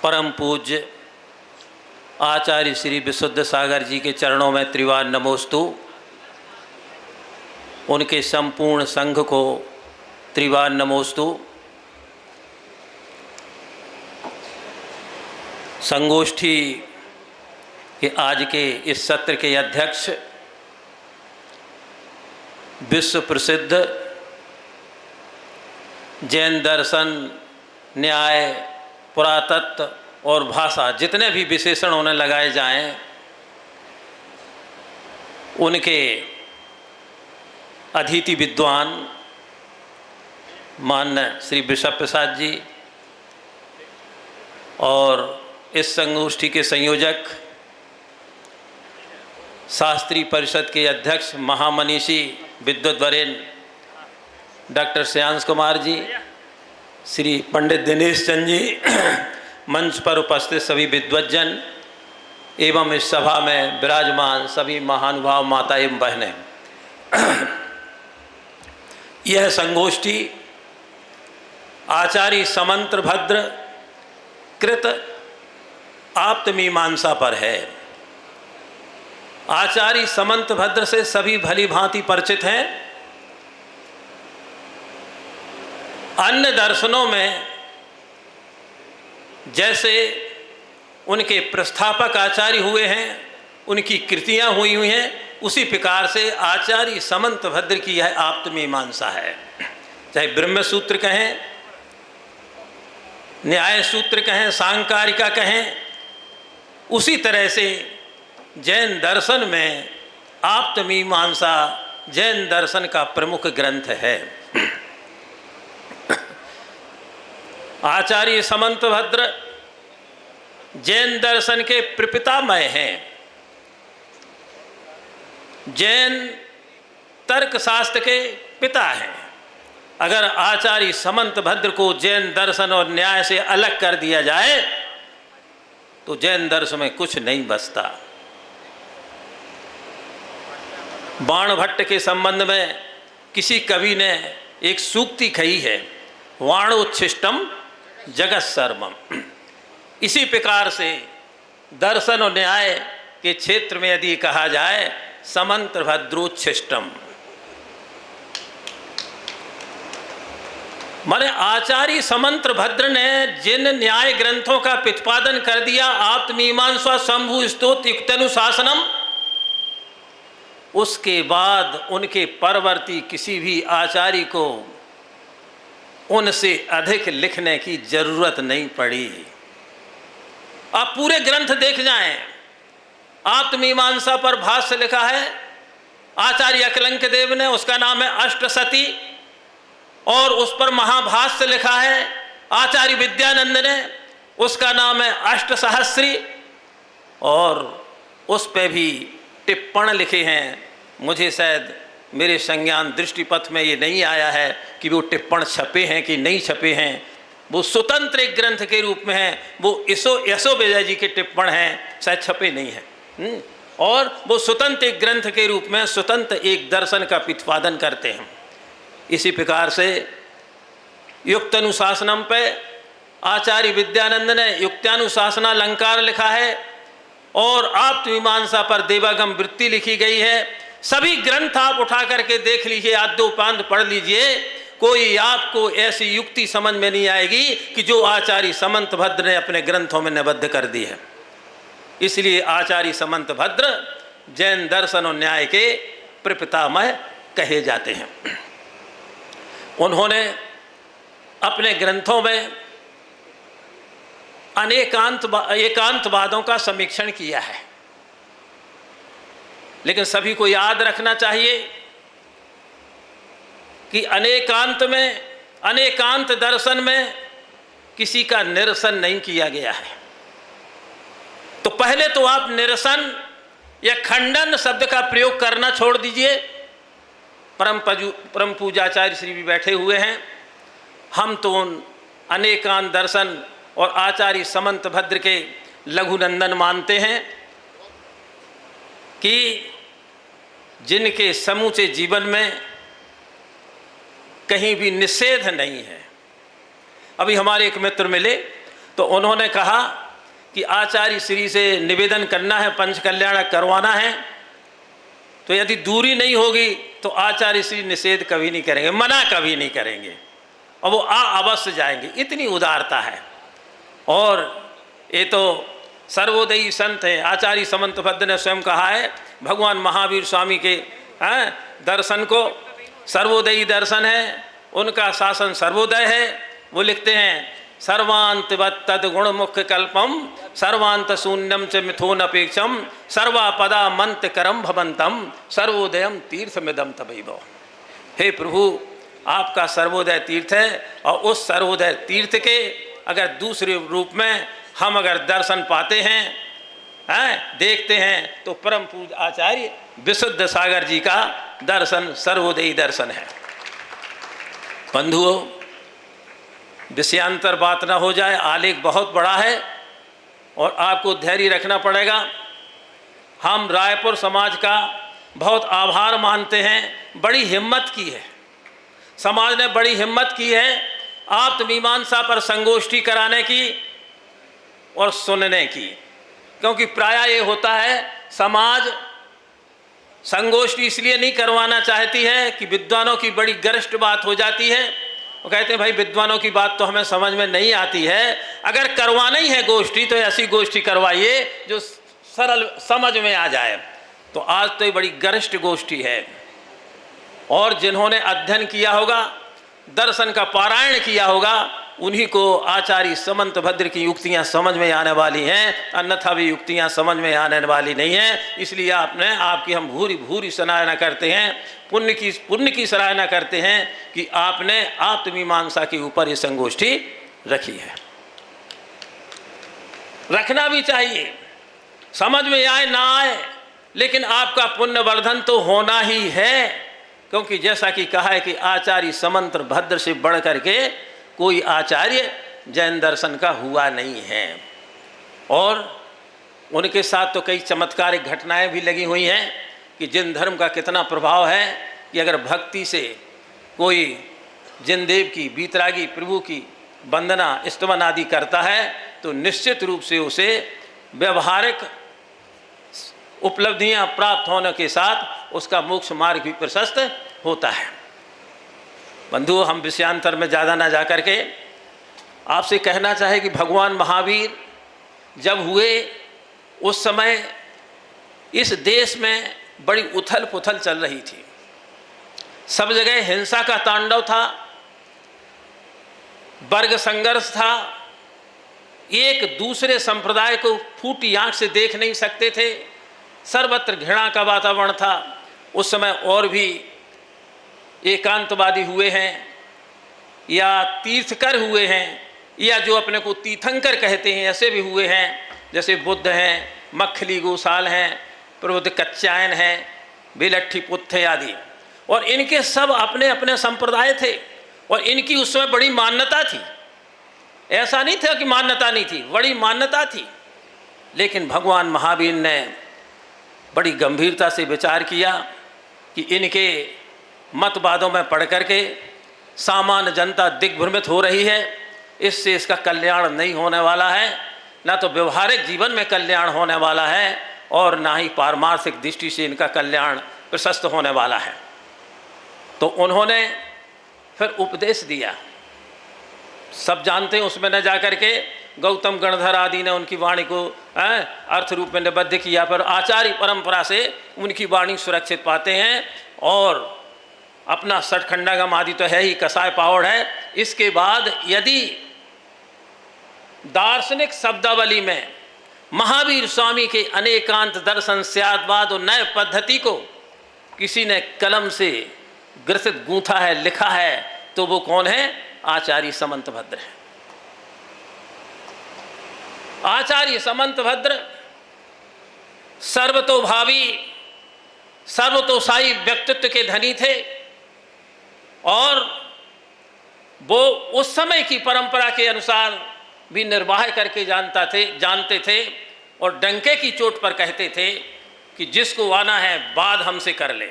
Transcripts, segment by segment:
परम पूज्य आचार्य श्री विशुद्ध सागर जी के चरणों में त्रिवार नमोस्तु। उनके संपूर्ण संघ को त्रिवार नमोस्तु। संगोष्ठी के आज के इस सत्र के अध्यक्ष विश्व प्रसिद्ध जैन दर्शन, न्याय, पुरातत्व और भाषा, जितने भी विशेषण उन्हें लगाए जाएं, उनके अतिथि विद्वान माननीय श्री बिशप प्रसाद जी और इस संगोष्ठी के संयोजक शास्त्री परिषद के अध्यक्ष महामनीषी विद्वत वरेण्य डॉक्टर श्रेयांश कुमार जी, श्री पंडित दिनेश चंद जी, मंच पर उपस्थित सभी विद्वज्जन एवं इस सभा में विराजमान सभी महानुभाव माता एवं बहनें। यह संगोष्ठी आचार्य समंतभद्र कृत आप्तमीमांसा पर है। आचार्य समंतभद्र से सभी भली भांति परिचित हैं। अन्य दर्शनों में जैसे उनके प्रस्थापक आचार्य हुए हैं, उनकी कृतियां हुई हुई हैं, उसी प्रकार से आचार्य समंतभद्र की यह आप्तमीमांसा है। चाहे ब्रह्म सूत्र कहें, न्याय सूत्र कहें, सांकारिका कहें, उसी तरह से जैन दर्शन में आप्तमीमांसा जैन दर्शन का प्रमुख ग्रंथ है। आचार्य समंतभद्र जैन दर्शन के प्रपितामह हैं। जैन तर्कशास्त्र के पिता हैं। अगर आचार्य समंतभद्र को जैन दर्शन और न्याय से अलग कर दिया जाए तो जैन दर्शन में कुछ नहीं बचता। बाणभट्ट के संबंध में किसी कवि ने एक सूक्ति कही है, वाणोच्छिष्टम जगत सर्वम। इसी प्रकार से दर्शन और न्याय के क्षेत्र में यदि कहा जाए समंतभद्रोच्छिष्टम, माने आचार्य समंतभद्र ने जिन न्याय ग्रंथों का प्रतिपादन कर दिया, आप्तमीमांसा, शंभु स्तोत्र, युक्तानुशासनम, उसके बाद उनके परवर्ती किसी भी आचार्य को उनसे अधिक लिखने की जरूरत नहीं पड़ी। आप पूरे ग्रंथ देख जाएं। आप्तमीमांसा पर भाष्य लिखा है आचार्य अकलंक देव ने, उसका नाम है अष्टसती, और उस पर महाभाष्य लिखा है आचार्य विद्यानंद ने, उसका नाम है अष्टसहस्री, और उस पे भी टिप्पण लिखे हैं। मुझे शायद मेरे संज्ञान दृष्टिपथ में ये नहीं आया है कि वो टिप्पण छपे हैं कि नहीं छपे हैं। वो स्वतंत्र एक ग्रंथ के रूप में है। वो यशो विजय जी के टिप्पण हैं, शायद छपे नहीं हैं, और वो स्वतंत्र एक ग्रंथ के रूप में स्वतंत्र एक दर्शन का प्रतिपादन करते हैं। इसी प्रकार से युक्तानुशासनम पे आचार्य विद्यानंद ने युक्तानुशासना अलंकार लिखा है, और आप्तमीमांसा पर देवागम वृत्ति लिखी गई है। सभी ग्रंथ आप उठा करके देख लीजिए, आद्योपांत पढ़ लीजिए, कोई आपको ऐसी युक्ति समझ में नहीं आएगी कि जो आचार्य समंतभद्र ने अपने ग्रंथों में निबद्ध कर दी है। इसलिए आचार्य समंतभद्र जैन दर्शन और न्याय के प्रपितामह कहे जाते हैं। उन्होंने अपने ग्रंथों में एकांतवादों का समीक्षण किया है, लेकिन सभी को याद रखना चाहिए कि अनेकांत दर्शन में किसी का निरसन नहीं किया गया है। तो पहले तो आप निरसन या खंडन शब्द का प्रयोग करना छोड़ दीजिए। परम पूजाचार्य श्री भी बैठे हुए हैं। हम तो उन अनेकांत दर्शन और आचार्य समंतभद्र के लघुनंदन मानते हैं कि जिनके समूचे जीवन में कहीं भी निषेध नहीं है। अभी हमारे एक मित्र मिले, तो उन्होंने कहा कि आचार्य श्री से निवेदन करना है, पंचकल्याण करवाना है, तो यदि दूरी नहीं होगी तो आचार्य श्री निषेध कभी नहीं करेंगे, मना कभी नहीं करेंगे, और वो अवश्य जाएंगे। इतनी उदारता है। और ये तो सर्वोदयी संत है। आचार्य समंतभद्र ने स्वयं कहा है भगवान महावीर स्वामी के दर्शन को सर्वोदयी दर्शन है, उनका शासन सर्वोदय है। वो लिखते हैं सर्वांतवत् तद गुण मुख्य कल्पम सर्वांत शून्यम च मिथुन अपेक्षम सर्वापदा मंत्र करम भवंतम सर्वोदयम तीर्थमिदम तबैव। हे प्रभु, आपका सर्वोदय तीर्थ है, और उस सर्वोदय तीर्थ के अगर दूसरे रूप में हम अगर दर्शन पाते हैं, देखते हैं, तो परम पूज्य आचार्य विशुद्ध सागर जी का दर्शन सर्वोदयी दर्शन है। बंधुओं, विषयांतर बात ना हो जाए, आलेख बहुत बड़ा है और आपको धैर्य रखना पड़ेगा। हम रायपुर समाज का बहुत आभार मानते हैं, बड़ी हिम्मत की है समाज ने, बड़ी हिम्मत की है आत्ममीमांसा पर संगोष्ठी कराने की और सुनने की। क्योंकि प्रायः ये होता है, समाज संगोष्ठी इसलिए नहीं करवाना चाहती है कि विद्वानों की बड़ी गरिष्ठ बात हो जाती है। वो कहते हैं भाई विद्वानों की बात तो हमें समझ में नहीं आती है, अगर करवाना ही है गोष्ठी तो ऐसी गोष्ठी करवाइए जो सरल समझ में आ जाए। तो आज तो ये बड़ी गरिष्ठ गोष्ठी है, और जिन्होंने अध्ययन किया होगा, दर्शन का पारायण किया होगा, उन्हीं को आचार्य समंतभद्र की युक्तियां समझ में आने वाली हैं, अन्यथा भी युक्तियां समझ में आने वाली नहीं हैं। इसलिए आपकी हम भूरी भूरी सराहना करते हैं, पुण्य की सराहना करते हैं कि आपने आत्ममीमांसा के ऊपर ये संगोष्ठी रखी है। रखना भी चाहिए, समझ में आए ना आए, लेकिन आपका पुण्यवर्धन तो होना ही है। क्योंकि जैसा कि कहा है कि आचार्य समंतभद्र से बढ़ करके कोई आचार्य जैन दर्शन का हुआ नहीं है। और उनके साथ तो कई चमत्कारिक घटनाएं भी लगी हुई हैं कि जिन धर्म का कितना प्रभाव है कि अगर भक्ति से कोई जिन देव की, बीतरागी प्रभु की वंदना स्तवन आदि करता है तो निश्चित रूप से उसे व्यवहारिक उपलब्धियां प्राप्त होने के साथ उसका मोक्ष मार्ग भी प्रशस्त होता है। बंधुओं, हम विषयांतर में ज़्यादा ना जा करके आपसे कहना चाहे कि भगवान महावीर जब हुए उस समय इस देश में बड़ी उथल पुथल चल रही थी, सब जगह हिंसा का तांडव था, वर्ग संघर्ष था, एक दूसरे संप्रदाय को फूटी आंख से देख नहीं सकते थे, सर्वत्र घृणा का वातावरण था। उस समय और भी एकांतवादी हुए हैं या तीर्थकर हुए हैं या जो अपने को तीर्थंकर कहते हैं ऐसे भी हुए हैं, जैसे बुद्ध हैं, मखली गोसाल हैं, प्रबुद्ध कच्चायन हैं, बेलट्ठी पुत्थे आदि। और इनके सब अपने अपने संप्रदाय थे और इनकी उस समय बड़ी मान्यता थी। ऐसा नहीं था कि मान्यता नहीं थी, बड़ी मान्यता थी। लेकिन भगवान महावीर ने बड़ी गंभीरता से विचार किया कि इनके मतवादों में पढ़ करके सामान्य जनता दिग्भ्रमित हो रही है, इससे इसका कल्याण नहीं होने वाला है, ना तो व्यवहारिक जीवन में कल्याण होने वाला है और ना ही पारमार्थिक दृष्टि से इनका कल्याण प्रशस्त होने वाला है। तो उन्होंने फिर उपदेश दिया, सब जानते हैं, उसमें न जा करके गौतम गणधर आदि ने उनकी वाणी को अर्थ रूप में निबद्ध किया, पर आचार्य परंपरा से उनकी वाणी सुरक्षित पाते हैं। और अपना सठखंडागम आदि तो है ही, कसाय पावड़ है। इसके बाद यदि दार्शनिक शब्दावली में महावीर स्वामी के अनेकांत दर्शन स्याद्वाद और नए पद्धति को किसी ने कलम से ग्रसित गूंथा है, लिखा है, तो वो कौन है? आचार्य समंतभद्र है। आचार्य समंतभद्र सर्वतोभावी सर्वतोसाई व्यक्तित्व के धनी थे और वो उस समय की परंपरा के अनुसार भी निर्वाह करके जानते थे और डंके की चोट पर कहते थे कि जिसको आना है बात हमसे कर ले।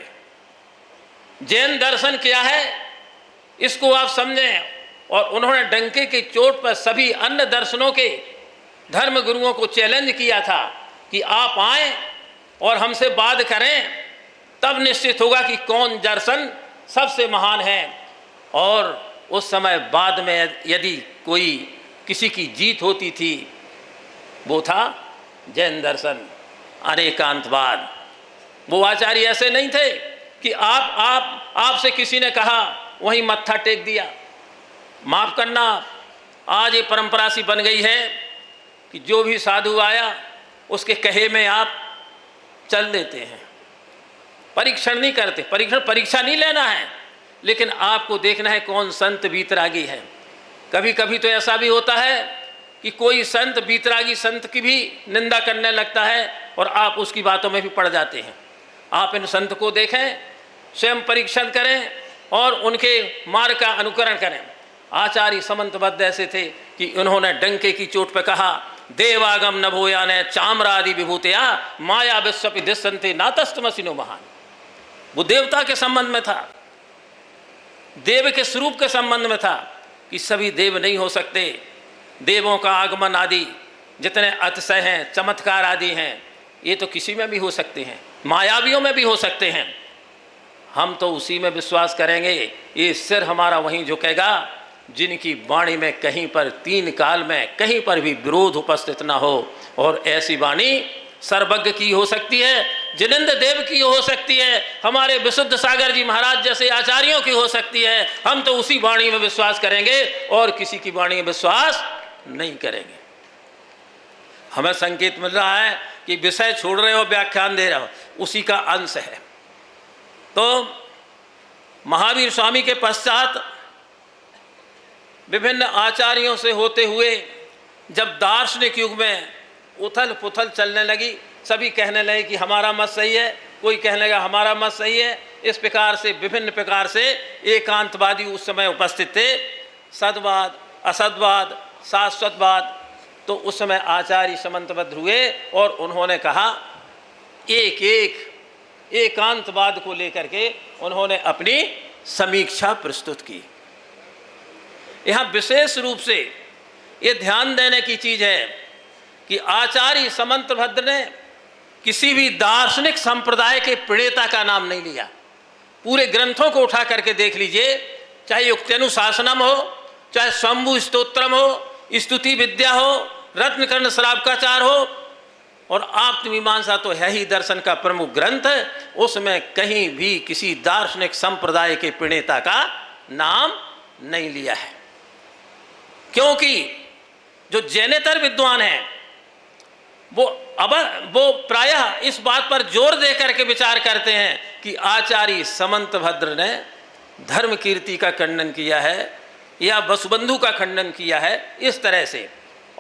जैन दर्शन क्या है इसको आप समझें और उन्होंने डंके की चोट पर सभी अन्य दर्शनों के धर्म गुरुओं को चैलेंज किया था कि आप आएं और हमसे बात करें, तब निश्चित होगा कि कौन दर्शन सबसे महान है। और उस समय बाद में यदि कोई किसी की जीत होती थी, वो था जैन दर्शन, अनेकांतवाद। वो आचार्य ऐसे नहीं थे कि आपसे किसी ने कहा वहीं मत्था टेक दिया। माफ़ करना, आज ये परंपरा सी बन गई है कि जो भी साधु आया उसके कहे में आप चल देते हैं, परीक्षण नहीं करते। परीक्षा नहीं लेना है, लेकिन आपको देखना है कौन संत बीतरागी है। कभी कभी तो ऐसा भी होता है कि कोई संत बीतरागी संत की भी निंदा करने लगता है और आप उसकी बातों में भी पड़ जाते हैं। आप इन संत को देखें, स्वयं परीक्षण करें और उनके मार्ग का अनुकरण करें। आचार्य समंतबद्ध ऐसे थे कि उन्होंने डंके की चोट पर कहा, देवागम नभोया ने चामरादि विभूतिया माया विश्वपि दिशंते नातस्तमसिनो महान। वो देवता के संबंध में था, देव के स्वरूप के संबंध में था कि सभी देव नहीं हो सकते। देवों का आगमन आदि जितने अतिशय हैं, चमत्कार आदि हैं, ये तो किसी में भी हो सकते हैं, मायावियों में भी हो सकते हैं। हम तो उसी में विश्वास करेंगे। ये सिर हमारा वहीं झुकेगा जिनकी वाणी में कहीं पर तीन काल में कहीं पर भी विरोध उपस्थित ना हो। और ऐसी वाणी सर्वज्ञ की हो सकती है, जिनेंद्र देव की हो सकती है, हमारे विशुद्ध सागर जी महाराज जैसे आचार्यों की हो सकती है। हम तो उसी वाणी में विश्वास करेंगे और किसी की वाणी में विश्वास नहीं करेंगे। हमें संकेत मिल रहा है कि विषय छोड़ रहे हो, व्याख्यान दे रहे हो, उसी का अंश है। तो महावीर स्वामी के पश्चात विभिन्न आचार्यों से होते हुए जब दार्शनिक युग में उथल पुथल चलने लगी, सभी कहने लगे कि हमारा मत सही है, कोई कहने लगा हमारा मत सही है। इस प्रकार से विभिन्न प्रकार से एकांतवादी उस समय उपस्थित थे, सद्वाद, असद्वाद, शाश्वतवाद। तो उस समय आचार्य समंतबद्ध हुए और उन्होंने कहा, एक एक एकांतवाद को लेकर के उन्होंने अपनी समीक्षा प्रस्तुत की। यहाँ विशेष रूप से ये ध्यान देने की चीज़ है कि आचार्य समंतबद्ध ने किसी भी दार्शनिक संप्रदाय के प्रणेता का नाम नहीं लिया। पूरे ग्रंथों को उठा करके देख लीजिए, चाहे युक्त्यनुशासनम हो, चाहे शंभु स्तोत्रम हो, स्तुति विद्या हो, रत्नकर्ण श्रावकाचार हो, और आत्ममीमांसा तो है ही दर्शन का प्रमुख ग्रंथ। उसमें कहीं भी किसी दार्शनिक संप्रदाय के प्रणेता का नाम नहीं लिया है। क्योंकि जो जैनेतर विद्वान हैं वो प्रायः इस बात पर जोर दे करके विचार करते हैं कि आचार्य समंतभद्र ने धर्म कीर्ति का खंडन किया है या वसुबंधु का खंडन किया है, इस तरह से।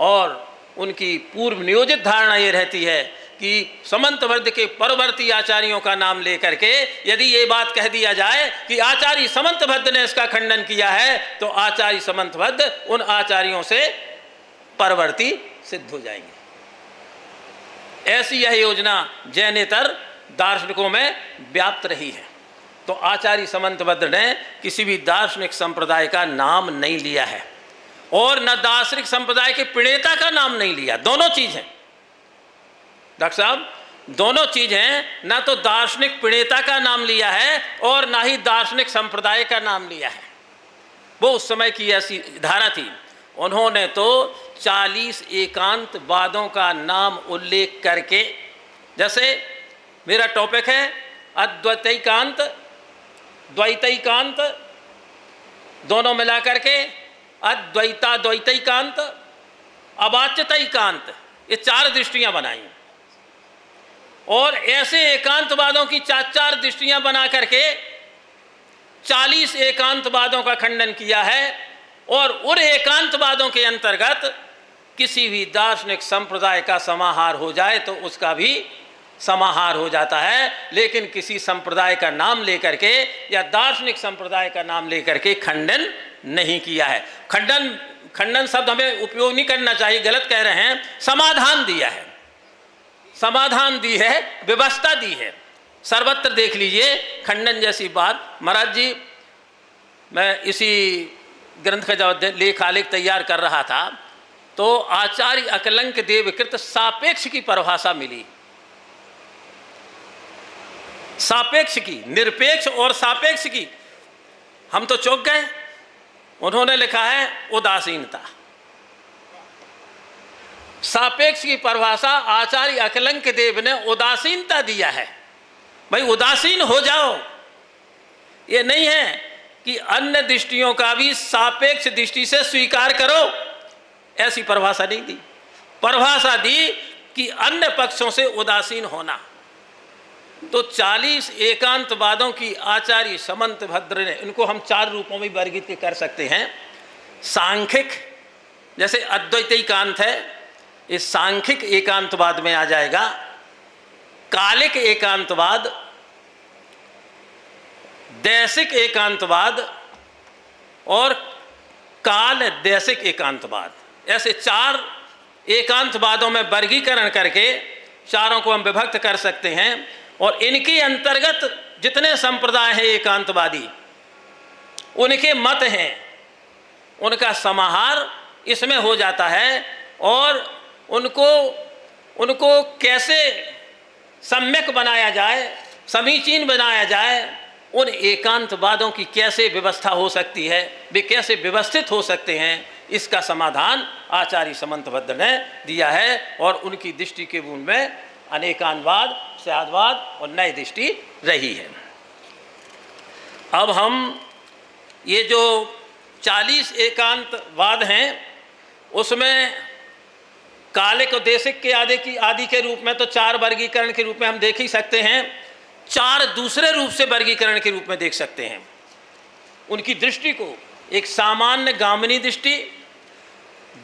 और उनकी पूर्व नियोजित धारणा ये रहती है कि समंतभद्र के परवर्ती आचार्यों का नाम लेकर के यदि ये बात कह दिया जाए कि आचार्य समंतभद्र ने इसका खंडन किया है, तो आचार्य समंतभद्र उन आचार्यों से परवर्ती सिद्ध हो जाएंगे। ऐसी यह योजना जैनेतर दार्शनिकों में व्याप्त रही है। तो आचार्य समंतभद्र ने किसी भी दार्शनिक संप्रदाय का नाम नहीं लिया है और न दार्शनिक संप्रदाय के प्रणेता का नाम नहीं लिया। दोनों चीज हैं डॉक्टर साहब, दोनों चीज हैं। ना तो दार्शनिक प्रणेता का नाम लिया है और ना ही दार्शनिक संप्रदाय का नाम लिया है। वो उस समय की ऐसी धारा थी। उन्होंने तो 40 एकांतवादों का नाम उल्लेख करके, जैसे मेरा टॉपिक है अद्वैतैकांत, द्वैतैकांत, दोनों मिला करके द्वैतैकांत, अवाच्यतैकांत, ये 4 दृष्टियां बनाई। और ऐसे एकांतवादों की 4 दृष्टियां बना करके 40 एकांतवादों का खंडन किया है। और उन एकांतवादों के अंतर्गत किसी भी दार्शनिक संप्रदाय का समाहार हो जाए तो उसका भी समाहार हो जाता है, लेकिन किसी संप्रदाय का नाम लेकर के या दार्शनिक संप्रदाय का नाम लेकर के खंडन नहीं किया है। खंडन शब्द हमें उपयोग नहीं करना चाहिए, गलत कह रहे हैं। समाधान दिया है, समाधान दी है, व्यवस्था दी है। सर्वत्र देख लीजिए खंडन जैसी बात। महाराज जी, मैं इसी ग्रंथ का जब लेखालेख तैयार कर रहा था तो आचार्य अकलंक देवकृत सापेक्ष की परिभाषा मिली। सापेक्ष की, निरपेक्ष और सापेक्ष की, हम तो चौंक गए। उन्होंने लिखा है उदासीनता। सापेक्ष की परिभाषा आचार्य अकलंक देव ने उदासीनता दिया है। भाई उदासीन हो जाओ, ये नहीं है कि अन्य दृष्टियों का भी सापेक्ष दृष्टि से स्वीकार करो, ऐसी परिभाषा नहीं दी। परिभाषा दी कि अन्य पक्षों से उदासीन होना। तो 40 एकांतवादों की आचार्य समंतभद्र ने, इनको हम 4 रूपों में वर्गीकृत कर सकते हैं। सांख्यिक, जैसे अद्वैतीकांत है, इस सांख्यिक एकांतवाद में आ जाएगा। कालिक एकांतवाद, दैसिक एकांतवाद और काल दैसिक एकांतवाद, ऐसे 4 एकांतवादों में वर्गीकरण करके चारों को हम विभक्त कर सकते हैं। और इनके अंतर्गत जितने संप्रदाय हैं एकांतवादी, उनके मत हैं, उनका समाहार इसमें हो जाता है। और उनको कैसे सम्यक बनाया जाए, समीचीन बनाया जाए, उन एकांतवादों की कैसे व्यवस्था हो सकती है, वे कैसे व्यवस्थित हो सकते हैं, इसका समाधान आचार्य समंतभद्र ने दिया है। और उनकी दृष्टि के मूल में अनेकांतवाद, स्यादवाद और नई दृष्टि रही है। अब हम ये जो 40 एकांतवाद हैं उसमें कालिक और देशिक के आदि के रूप में तो 4 वर्गीकरण के रूप में हम देख ही सकते हैं। 4 दूसरे रूप से वर्गीकरण के रूप में देख सकते हैं। उनकी दृष्टि को एक सामान्य गामिनी दृष्टि,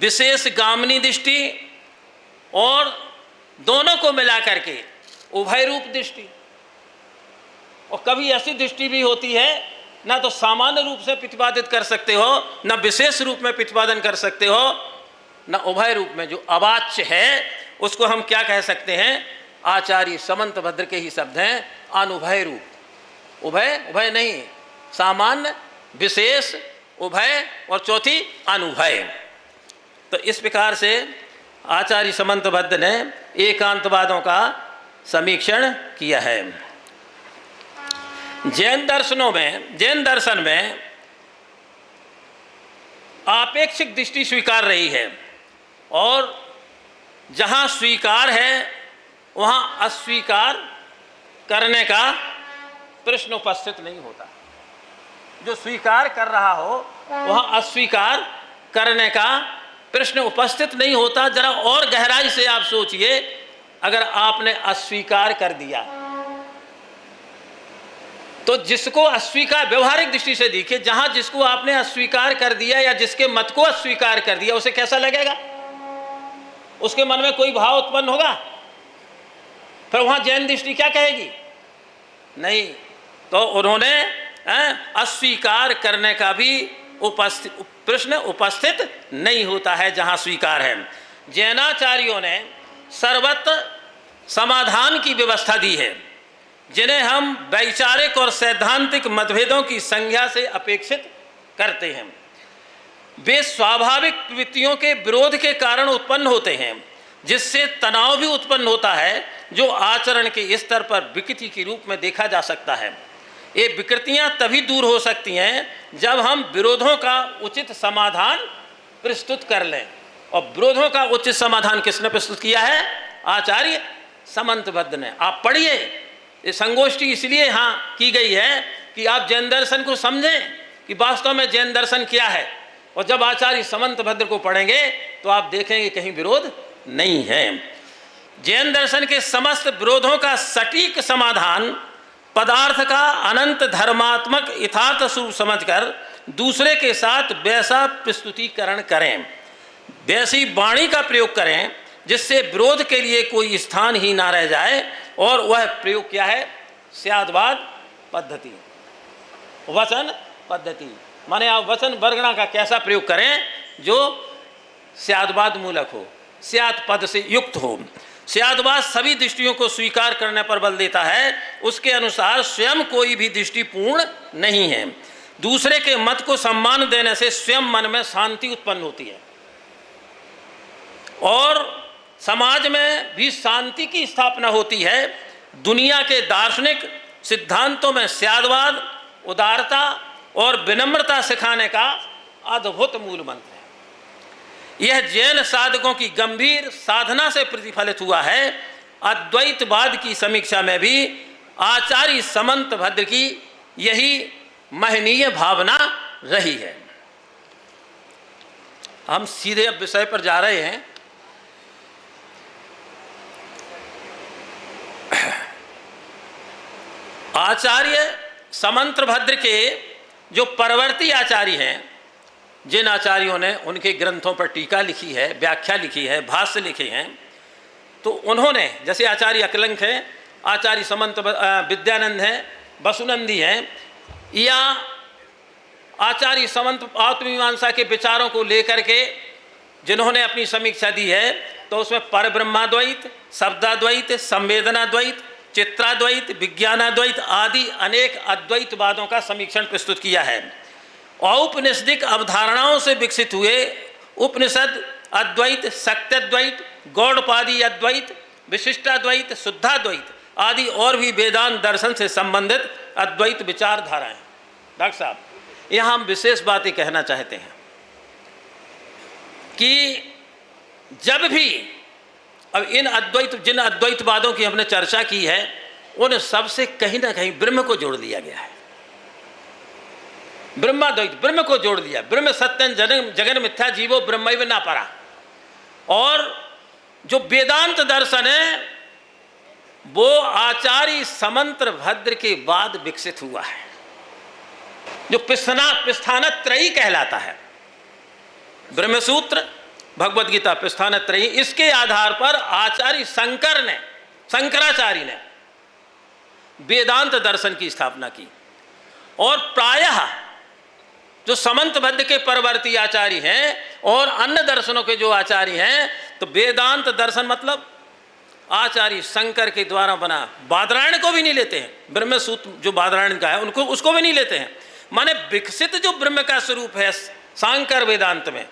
विशेष गामिनी दृष्टि और दोनों को मिला करके उभय रूप दृष्टि। और कभी ऐसी दृष्टि भी होती है ना तो सामान्य रूप से प्रतिपादित कर सकते हो, ना विशेष रूप में प्रतिपादन कर सकते हो, ना उभय रूप में। जो अवाच्य है उसको हम क्या कह सकते हैं? आचार्य समंतभद्र के ही शब्द हैं, अनुभय रूप। उभय नहीं, सामान्य, विशेष, उभय और चौथी अनुभय। तो इस प्रकार से आचार्य समंतभद्र ने एकांतवादों का समीक्षण किया है। जैन दर्शन में आपेक्षिक दृष्टि स्वीकार रही है और जहाँ स्वीकार है वहाँ अस्वीकार करने का प्रश्न उपस्थित नहीं होता। जो स्वीकार कर रहा हो वहाँ अस्वीकार करने का प्रश्न उपस्थित नहीं होता। जरा और गहराई से आप सोचिए, अगर आपने अस्वीकार कर दिया तो जिसको अस्वीकार, व्यवहारिक दृष्टि से देखिए, जहां जिसको आपने अस्वीकार कर दिया या जिसके मत को अस्वीकार कर दिया, उसे कैसा लगेगा? उसके मन में कोई भाव उत्पन्न होगा? फिर वहां जैन दृष्टि क्या कहेगी? नहीं। तो उन्होंने अस्वीकार करने का भी प्रश्न उपस्थित नहीं होता है जहां स्वीकार है। जैनाचार्यों ने सर्वत्र समाधान की व्यवस्था दी है, जिन्हें हम वैचारिक और सैद्धांतिक मतभेदों की संज्ञा से अपेक्षित करते हैं। वे स्वाभाविक प्रवृत्तियों के विरोध के कारण उत्पन्न होते हैं, जिससे तनाव भी उत्पन्न होता है, जो आचरण के स्तर पर विकृति के रूप में देखा जा सकता है। ये विकृतियां तभी दूर हो सकती हैं जब हम विरोधों का उचित समाधान प्रस्तुत कर लें। और विरोधों का उचित समाधान किसने प्रस्तुत किया है? आचार्य समंतभद्र ने। आप पढ़िए, ये संगोष्ठी इसलिए यहाँ की गई है कि आप जैन दर्शन को समझें कि वास्तव में जैन दर्शन क्या है। और जब आचार्य समंतभद्र को पढ़ेंगे तो आप देखेंगे कहीं विरोध नहीं है। जैन दर्शन के समस्त विरोधों का सटीक समाधान पदार्थ का अनंत धर्मात्मक यथार्थ स्वरूप समझकर दूसरे के साथ वैसा प्रस्तुतिकरण करें, वैसी वाणी का प्रयोग करें जिससे विरोध के लिए कोई स्थान ही ना रह जाए। और वह प्रयोग क्या है? स्यादवाद पद्धति, वचन पद्धति। माने आप वचन वर्गणा का कैसा प्रयोग करें जो स्यादवाद मूलक हो, स्याद पद से युक्त हो। स्यादवाद सभी दृष्टियों को स्वीकार करने पर बल देता है, उसके अनुसार स्वयं कोई भी दृष्टि पूर्ण नहीं है। दूसरे के मत को सम्मान देने से स्वयं मन में शांति उत्पन्न होती है और समाज में भी शांति की स्थापना होती है। दुनिया के दार्शनिक सिद्धांतों में स्यादवाद, उदारता और विनम्रता सिखाने का अद्भुत मूल मंत्र है। यह जैन साधकों की गंभीर साधना से प्रतिफलित हुआ है। अद्वैतवाद की समीक्षा में भी आचार्य समंतभद्र की यही महनीय भावना रही है। हम सीधे अब विषय पर जा रहे हैं। आचार्य समंतभद्र के जो परवर्ती आचार्य हैं, जिन आचार्यों ने उनके ग्रंथों पर टीका लिखी है, व्याख्या लिखी है, भाष्य लिखे हैं, तो उन्होंने, जैसे आचार्य अकलंक हैं, आचार्य समंत विद्यानंद हैं, वसुनंदी हैं, या आचार्य समंत आत्ममीमांसा के विचारों को लेकर के जिन्होंने अपनी समीक्षा दी है, तो उसमें परब्रह्माद्वैत, शब्दाद्वैत, संवेदनाद्वैत, चित्राद्वैत, विज्ञानाद्वैत आदि अनेक अद्वैतवादों का समीक्षण प्रस्तुत किया है। औपनिषदिक अवधारणाओं से विकसित हुए उपनिषद अद्वैत, शक्त्यद्वैत, गौड़पादी अद्वैत, विशिष्टाद्वैत, शुद्धाद्वैत आदि और भी वेदांत दर्शन से संबंधित अद्वैत विचारधाराएं। डॉक्टर साहब, यहाँ हम विशेष बातें कहना चाहते हैं कि जब भी अब जिन अद्वैतवादों की हमने चर्चा की है, उन सबसे कहीं ना कहीं ब्रह्म को जोड़ दिया गया है। ब्रह्माद्वैत, ब्रह्म को जोड़ दिया। ब्रह्म सत्यं जगन मिथ्या जीवो ब्रह्मैव न परा। और जो वेदांत दर्शन है वो आचार्य समंतभद्र के बाद विकसित हुआ है, जो पिस्थानत्रयी कहलाता है। ब्रह्मसूत्र, भगवद गीता, पिस्थानत्रयी, इसके आधार पर आचार्य शंकराचार्य ने वेदांत दर्शन की स्थापना की। और प्रायः जो समंतभद्र के परवर्ती आचार्य हैं और अन्य दर्शनों के जो आचार्य हैं, तो वेदांत दर्शन मतलब आचार्य शंकर के द्वारा बना, बादरायण को भी नहीं लेते हैं। ब्रह्मसूत्र जो बादरायण का है उनको, उसको भी नहीं लेते हैं। माने विकसित जो ब्रह्म का स्वरूप है शांकर वेदांत में,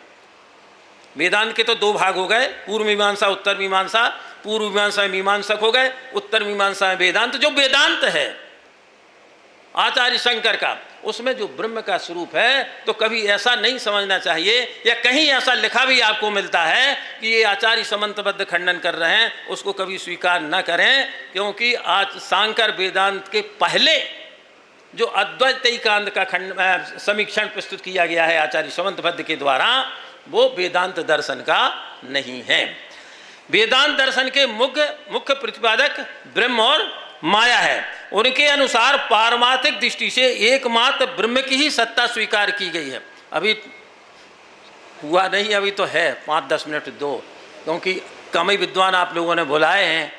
वेदांत के तो दो भाग हो गए, पूर्व मीमांसा, उत्तर मीमांसा। पूर्व मीमांसा में मीमांसक हो गए, उत्तर मीमांसा में वेदांत। जो वेदांत है आचार्य शंकर का, उसमें जो ब्रह्म का स्वरूप है, तो कभी ऐसा नहीं समझना चाहिए, या कहीं ऐसा लिखा भी आपको मिलता है कि ये आचार्य समंतबद्ध खंडन कर रहे हैं, उसको कभी स्वीकार न करें। क्योंकि आज शांकर वेदांत के पहले जो अद्वैतैकांत का समीक्षण प्रस्तुत किया गया है आचार्य समंतबद्ध के द्वारा, वो वेदांत दर्शन का नहीं है। वेदांत दर्शन के मुख्य प्रतिपादक ब्रह्म और माया है। उनके अनुसार पारमार्थिक दृष्टि से एकमात्र ब्रह्म की ही सत्ता स्वीकार की गई है। अभी हुआ नहीं, अभी तो है 5-10 मिनट दो, क्योंकि कम ही विद्वान आप लोगों ने बुलाए हैं,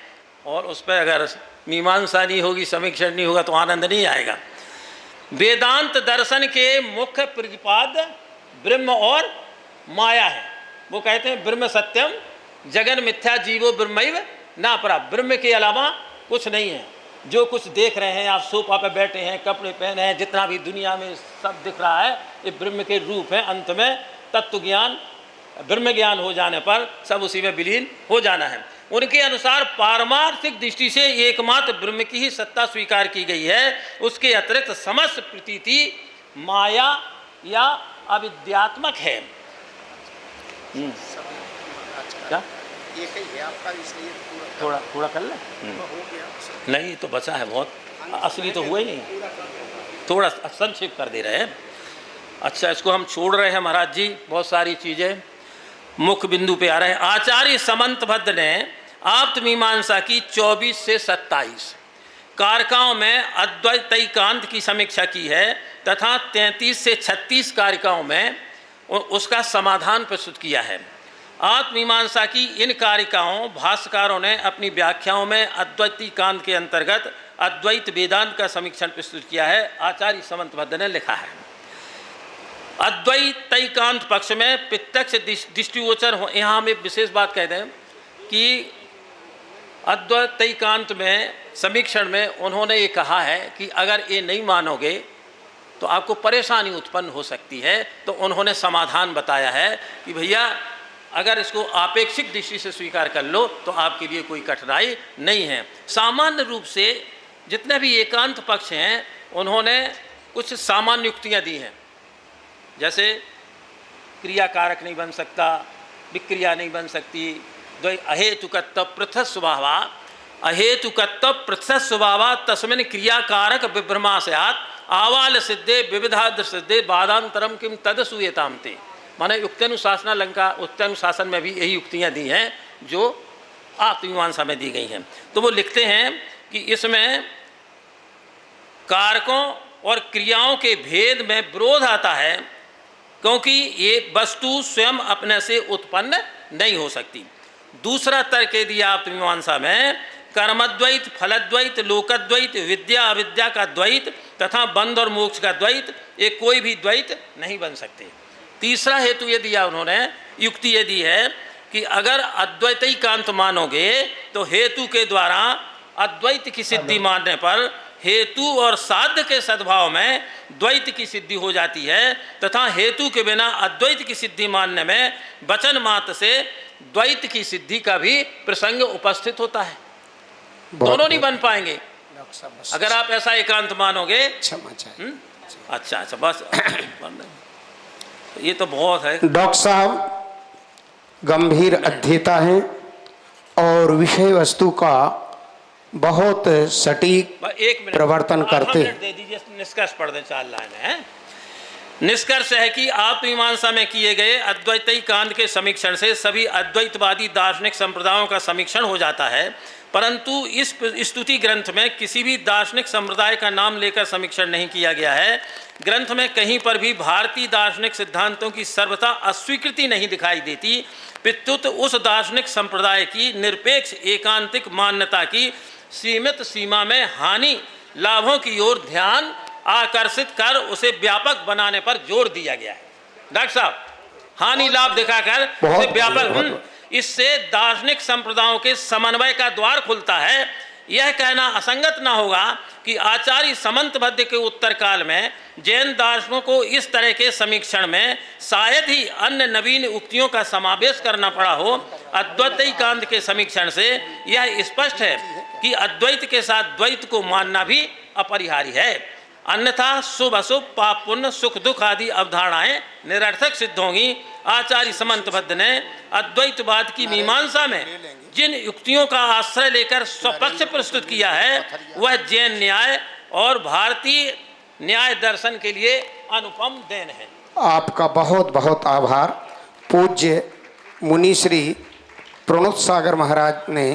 और उस पर अगर मीमांसा नहीं होगी, समीक्षण नहीं होगा, तो आनंद नहीं आएगा। वेदांत दर्शन के मुख्य प्रतिपादक ब्रह्म और माया है। वो कहते हैं ब्रह्म सत्यम जगन मिथ्या जीवो ब्रह्मैव न परा। ब्रह्म के अलावा कुछ नहीं है। जो कुछ देख रहे हैं आप, सोफा पे बैठे हैं, कपड़े पहने हैं, जितना भी दुनिया में सब दिख रहा है, ये ब्रह्म के रूप है। अंत में तत्व ज्ञान, ब्रह्म ज्ञान हो जाने पर सब उसी में विलीन हो जाना है। उनके अनुसार पारमार्थिक दृष्टि से एकमात्र ब्रह्म की ही सत्ता स्वीकार की गई है। उसके अतिरिक्त समस्त प्रतीति माया या अविद्यात्मक है। क्या एक ही है आपका, इसलिए थोड़ा कर ले। नहीं तो बचा है बहुत, असली तो हुआ ही नहीं, थोड़ा संक्षेप कर दे रहे हैं। अच्छा, इसको हम छोड़ रहे हैं महाराज जी, बहुत सारी चीज़ें मुख्य बिंदु पे आ रहे हैं। आचार्य समंतभद्र ने आप्त मीमांसा की 24 से 27 कारिकाओं में अद्वैतैकांत की समीक्षा की है, तथा 33 से 36 कारिकाओं में उसका समाधान प्रस्तुत किया है। आत्ममीमांसा की इन कारिकाओं भाष्यकारों ने अपनी व्याख्याओं में अद्वैतैकांत के अंतर्गत अद्वैत वेदांत का समीक्षण प्रस्तुत किया है। आचार्य समंतभद्र ने लिखा है, अद्वैतैकांत पक्ष में प्रत्यक्ष दृष्टिगोचर हो। यहाँ हम एक विशेष बात कहते हैं कि अद्वैतैकांत में समीक्षण में उन्होंने ये कहा है कि अगर ये नहीं मानोगे तो आपको परेशानी उत्पन्न हो सकती है। तो उन्होंने समाधान बताया है कि भैया अगर इसको आपेक्षिक दृष्टि से स्वीकार कर लो तो आपके लिए कोई कठिनाई नहीं है। सामान्य रूप से जितने भी एकांत पक्ष हैं उन्होंने कुछ सामान्य युक्तियाँ दी हैं, जैसे क्रिया कारक नहीं बन सकता, विक्रिया नहीं बन सकती, अहेतुकत्व पृथक स्वभावा, अहेतुकत्व पृथक स्वभावा तस्मिन् क्रिया कारक विभ्रमा स्यात् आवाल सिद्धे विविधाद्र सिद्धे बाधांतरम किम तद सूयताम ते। माने युक्तानुशासन अलंकार उत्तानुशासन में भी यही युक्तियाँ दी हैं जो आत्ममीमांसा में दी गई हैं। तो वो लिखते हैं कि इसमें कारकों और क्रियाओं के भेद में विरोध आता है, क्योंकि ये वस्तु स्वयं अपने से उत्पन्न नहीं हो सकती। दूसरा तर्क दिया आत्ममीमांसा में, कर्मद्वैत, फलद्वैत, लोकद्वैत, विद्या अविद्या का द्वैत तथा बंध और मोक्ष का द्वैत, ये कोई भी द्वैत नहीं बन सकते। तीसरा हेतु ये दिया उन्होंने, युक्ति ये दी है कि अगर अद्वैतैकांत मानोगे तो हेतु के द्वारा अद्वैत की सिद्धि मानने पर हेतु और साध्य के सद्भाव में द्वैत की सिद्धि हो जाती है, तथा हेतु के बिना अद्वैत की सिद्धि मानने में वचन मात्र से द्वैत की सिद्धि का भी प्रसंग उपस्थित होता है। दोनों नहीं बन पाएंगे अगर आप ऐसा एकांत मानोगे। अच्छा बस ये तो बहुत है। डॉक्टर साहब गंभीर अध्येता हैं और विषय वस्तु का बहुत सटीक प्रवर्तन करते हैं। दे दीजिए, निष्कर्ष पढ़ दें, 4 लाइन है। निष्कर्ष है कि आत्ममीमांसा में किए गए अद्वैतैकांत के समीक्षण से सभी अद्वैतवादी दार्शनिक संप्रदायों का समीक्षण हो जाता है, परंतु इस स्तुति ग्रंथ में किसी भी दार्शनिक संप्रदाय का नाम लेकर समीक्षण नहीं किया गया है। ग्रंथ में कहीं पर भी भारतीय दार्शनिक सिद्धांतों की सर्वथा अस्वीकृति नहीं दिखाई देती, पितुत उस दार्शनिक संप्रदाय की निरपेक्ष एकांतिक मान्यता की सीमित सीमा में हानि लाभों की ओर ध्यान आकर्षित कर उसे व्यापक बनाने पर जोर दिया गया है। डॉक्टर साहब, हानि लाभ दिखाकर उसे व्यापक, इससे दार्शनिक संप्रदायों के समन्वय का द्वार खुलता है। यह कहना असंगत न होगा कि आचार्य समंतबद्ध के उत्तर काल में जैन दार्शनिकों को इस तरह के समीक्षण में शायद ही अन्य नवीन उक्तियों का समावेश करना पड़ा हो। अद्वैतैकांत के समीक्षण से यह स्पष्ट है कि अद्वैत के साथ द्वैत को मानना भी अपरिहार्य है, अन्यथा शुभ अशुभ पाप पुण्य सुख दुख आदि अवधारणाएं निरर्थक सिद्ध होंगी। आचार्य समंतबद्ध ने अद्वैतवाद की मीमांसा में जिन युक्तियों का आश्रय लेकर स्वपक्ष प्रस्तुत किया है वह जैन न्याय और भारतीय न्याय दर्शन के लिए अनुपम देन है। आपका बहुत बहुत आभार। पूज्य मुनि श्री प्रणोत सागर महाराज ने